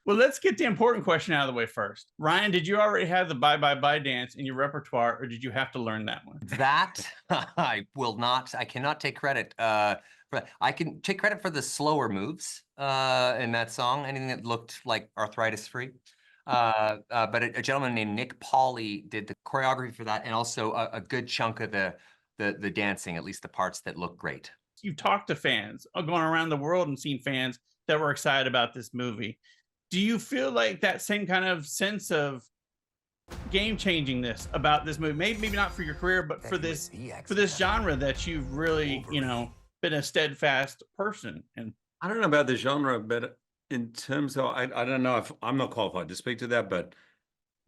Well, let's get the important question out of the way first. Ryan, did you already have the Bye Bye Bye dance in your repertoire, or did you have to learn that one? That I cannot take credit. But I can take credit for the slower moves in that song. Anything that looked like arthritis free. But a gentleman named Nick Pauley did the choreography for that, and also a good chunk of the dancing, at least the parts that look great. You've talked to fans, going around the world and seen fans that were excited about this movie. Do you feel like that same kind of sense of game changing this about this movie? Maybe not for your career, but for this genre that you've really, been a steadfast person in. I don't know about the genre, but in terms of, I don't know if I'm not qualified to speak to that, but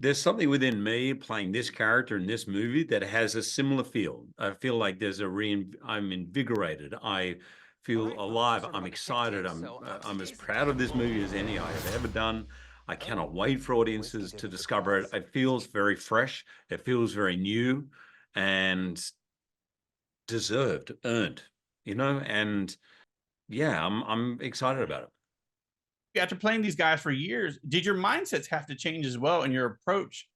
there's something within me playing this character in this movie that has a similar feel. I feel like I'm invigorated. I feel alive. I'm excited. I'm as proud of this movie as any I have ever done. I cannot wait for audiences to discover it. It feels very fresh. It feels very new and deserved, earned, and yeah, I'm excited about it. After playing these guys for years, did your mindsets have to change as well in your approach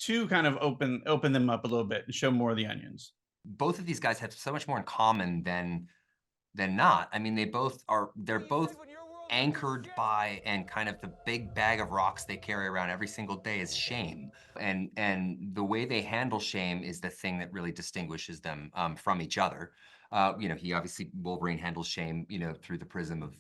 to kind of open them up a little bit and show more of the onions? Both of these guys have so much more in common than not. I mean, they're both anchored by, and kind of the big bag of rocks they carry around every single day is shame. And the way they handle shame is the thing that really distinguishes them from each other. He obviously, Wolverine handles shame, through the prism of,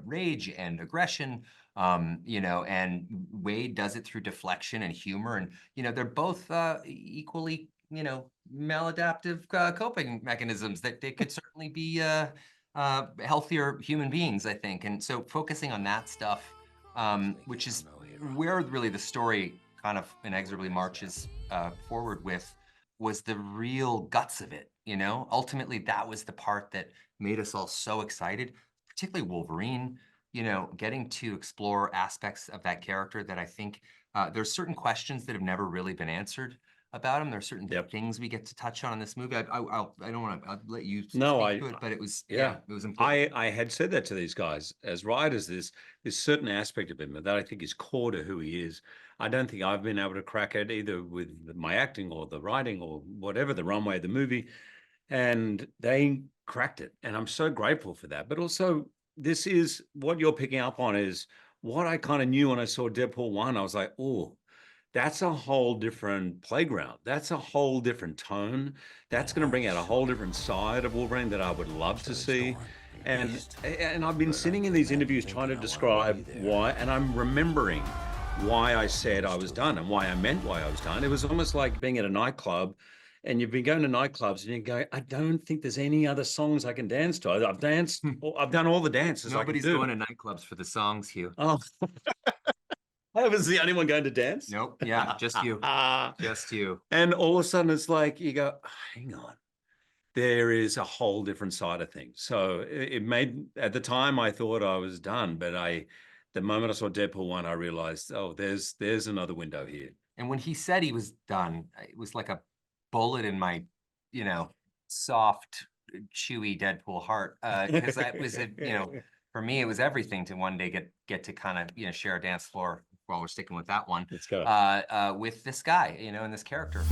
rage and aggression, and Wade does it through deflection and humor. And, they're both equally, maladaptive coping mechanisms that they could certainly be healthier human beings, I think. And so focusing on that stuff, which is where really the story kind of inexorably marches forward with, was the real guts of it. Ultimately, that was the part that made us all so excited, particularly Wolverine, getting to explore aspects of that character that I think there's certain questions that have never really been answered about him. There's certain things we get to touch on in this movie. I don't want to let you speak No, to it, but it was, it was important. I had said that to these guys as writers. There's certain aspect of him that I think is core to who he is. I don't think I've been able to crack it either with my acting or the writing or whatever, the runway of the movie. And they cracked it. And I'm so grateful for that. But also, this is what you're picking up on is what I kind of knew when I saw Deadpool 1. I was like, oh, that's a whole different playground. That's a whole different tone. That's going to bring out a whole different side of Wolverine that I would love to see. And I've been sitting in these interviews trying to describe why, and I'm remembering why I said I was done and why I meant why I was done. It was almost like being at a nightclub, and you've been going to nightclubs and you go, I don't think there's any other songs I can dance to. I've danced, I've done all the dances I can do. Nobody's going to nightclubs for the songs, Hugh. Oh, I was the only one going to dance. Nope. Yeah, just you. Just you. And all of a sudden it's like, you go, hang on. There is a whole different side of things. So it made, at the time I thought I was done, but the moment I saw Deadpool 1, I realized, oh, there's another window here. And when he said he was done, it was like a bullet in my, soft, chewy Deadpool heart. Because that was, for me, it was everything to one day get to kind of, share a dance floor, while we're sticking with that one. Let's go. With this guy, and this character.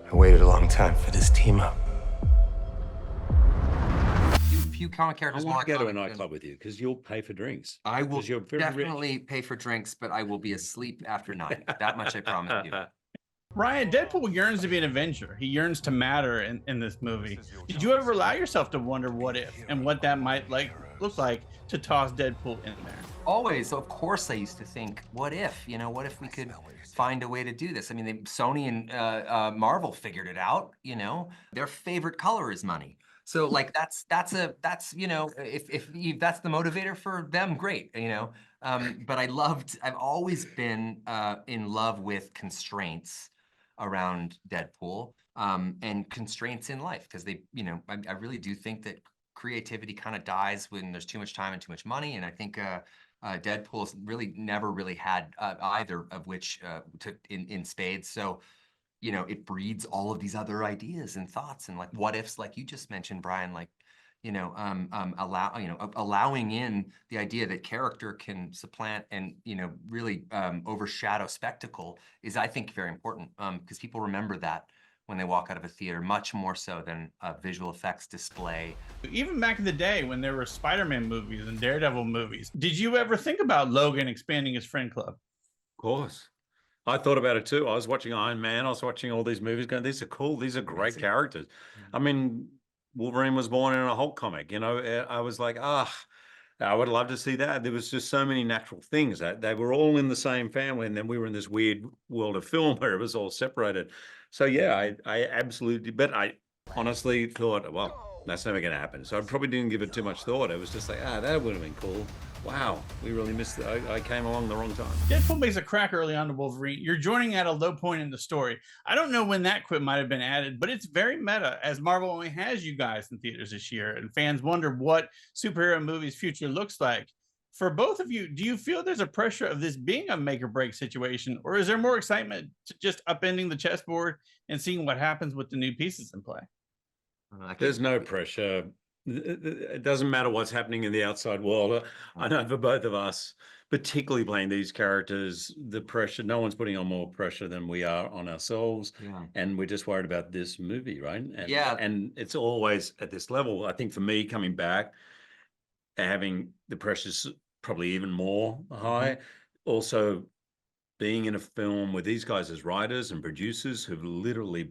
I waited a long time for this team up. Few comic characters. I want to go to a nightclub with you because you'll pay for drinks. I will definitely pay for drinks, but I will be asleep after 9. That much I promise you. Ryan, Deadpool yearns to be an Avenger. He yearns to matter in this movie. Did you ever allow yourself to wonder what if and what that might look like to toss Deadpool in there? Always, of course, I used to think, what if? What if we could find a way to do this? I mean, Sony and Marvel figured it out. Their favorite color is money. So like that's if that's the motivator for them, great. But I've always been in love with constraints around Deadpool and constraints in life, because I really do think that creativity kind of dies when there's too much time and too much money. And I think Deadpool's really never really had either of which in spades. So it breeds all of these other ideas and thoughts and like what ifs, like you just mentioned, Brian, like allowing in the idea that character can supplant and, really overshadow spectacle is, I think, very important, because people remember that when they walk out of a theater, much more so than a visual effects display. Even back in the day when there were Spider-Man movies and Daredevil movies, did you ever think about Logan expanding his friend club? Of course. I thought about it too. I was watching Iron Man. I was watching all these movies going, these are cool. These are great characters. I mean, Wolverine was born in a Hulk comic, I was like, I would love to see that. There was just so many natural things that they were all in the same family. And then we were in this weird world of film where it was all separated. So yeah, I absolutely, but I honestly thought, well, that's never going to happen. So I probably didn't give it too much thought. It was just like, that would have been cool. Wow, we really missed it. I came along the wrong time. Deadpool makes a crack early on to Wolverine. You're joining at a low point in the story. I don't know when that quip might have been added, but it's very meta, as Marvel only has you guys in theaters this year, and fans wonder what superhero movies' future looks like. For both of you, do you feel there's a pressure of this being a make or break situation, or is there more excitement to just upending the chessboard and seeing what happens with the new pieces in play? There's no pressure. It doesn't matter what's happening in the outside world. I know for both of us, particularly playing these characters, the pressure, no one's putting on more pressure than we are on ourselves. Yeah. And we're just worried about this movie, right? And, Yeah. And it's always at this level. I think for me, coming back, having the pressure's probably even more high. Also, being in a film with these guys as writers and producers who've literally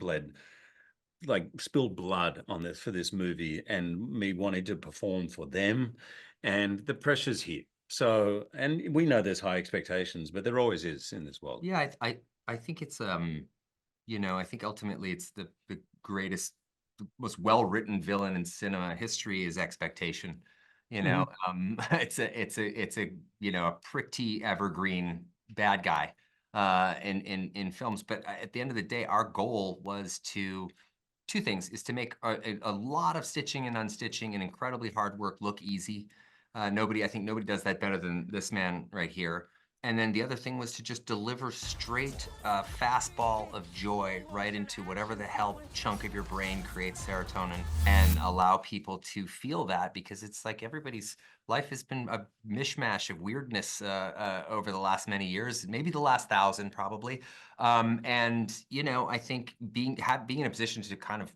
spilled blood on this for this movie, and me wanting to perform for them, and the pressure's here. So, and we know there's high expectations, but there always is in this world. Yeah, I think it's I think ultimately it's the greatest, most well-written villain in cinema history is expectation. It's a a pretty evergreen bad guy in films. But at the end of the day, our goal was two things: is to make a lot of stitching and unstitching and incredibly hard work look easy. I think nobody does that better than this man right here. And then the other thing was to just deliver straight fastball of joy right into whatever the hell chunk of your brain creates serotonin, and allow people to feel that, because it's like everybody's life has been a mishmash of weirdness over the last many years, maybe the last 1,000 probably. I think being in a position to kind of,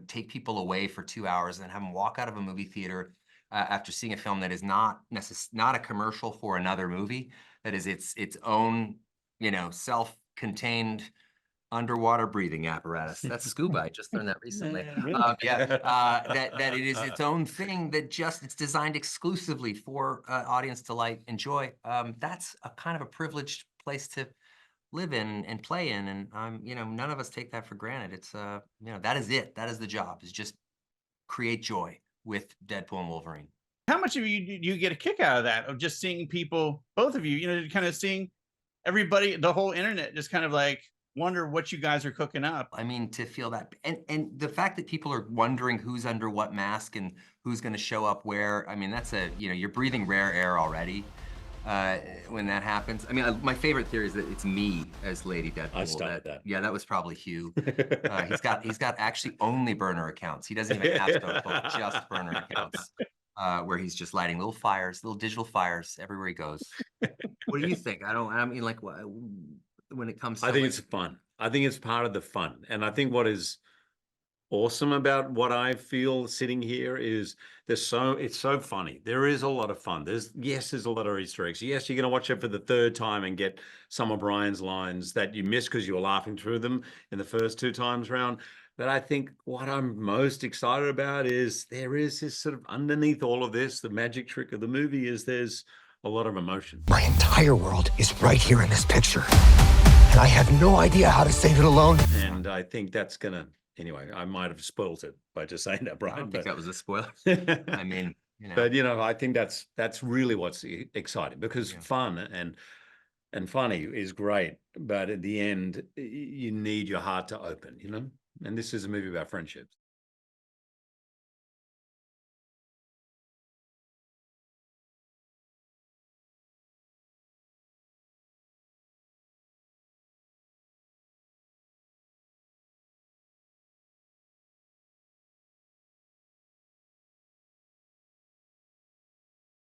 take people away for 2 hours and have them walk out of a movie theater after seeing a film that is not a commercial for another movie, that is its own, self-contained underwater breathing apparatus. That's scuba. I just learned that recently. That it is its own thing, that it's designed exclusively for audience delight and joy. That's a kind of a privileged place to live in and play in, and none of us take that for granted. It's that is it. That is the job, is just create joy with Deadpool and Wolverine. How much of you do you get a kick out of that, of just seeing people, both of you, kind of seeing everybody, the whole internet, just kind of like wonder what you guys are cooking up? I mean, to feel that, and the fact that people are wondering who's under what mask and who's going to show up where, I mean, that's you're breathing rare air already when that happens. I mean, my favorite theory is that it's me as Lady Deadpool. I started that. Yeah, that was probably Hugh. He's got actually only burner accounts. He doesn't even have social, just burner accounts. Where he's just lighting little fires, little digital fires everywhere he goes. What do you think? I mean, like, when it comes to, I think it's fun. I think it's part of the fun. And I think what is awesome about what I feel sitting here is it's so funny. There is a lot of fun. There's a lot of Easter eggs. Yes, you're going to watch it for the third time and get some of Brian's lines that you missed because you were laughing through them in the first 2 times round. But I think what I'm most excited about is there is this sort of underneath all of this, the magic trick of the movie is there's a lot of emotion. My entire world is right here in this picture, and I have no idea how to save it alone. And I think that's gonna, anyway, I might have spoiled it by just saying that, Brian. I don't think that was a spoiler. I mean, But I think that's really what's exciting, because fun and funny is great, but at the end you need your heart to open, and this is a movie about friendships.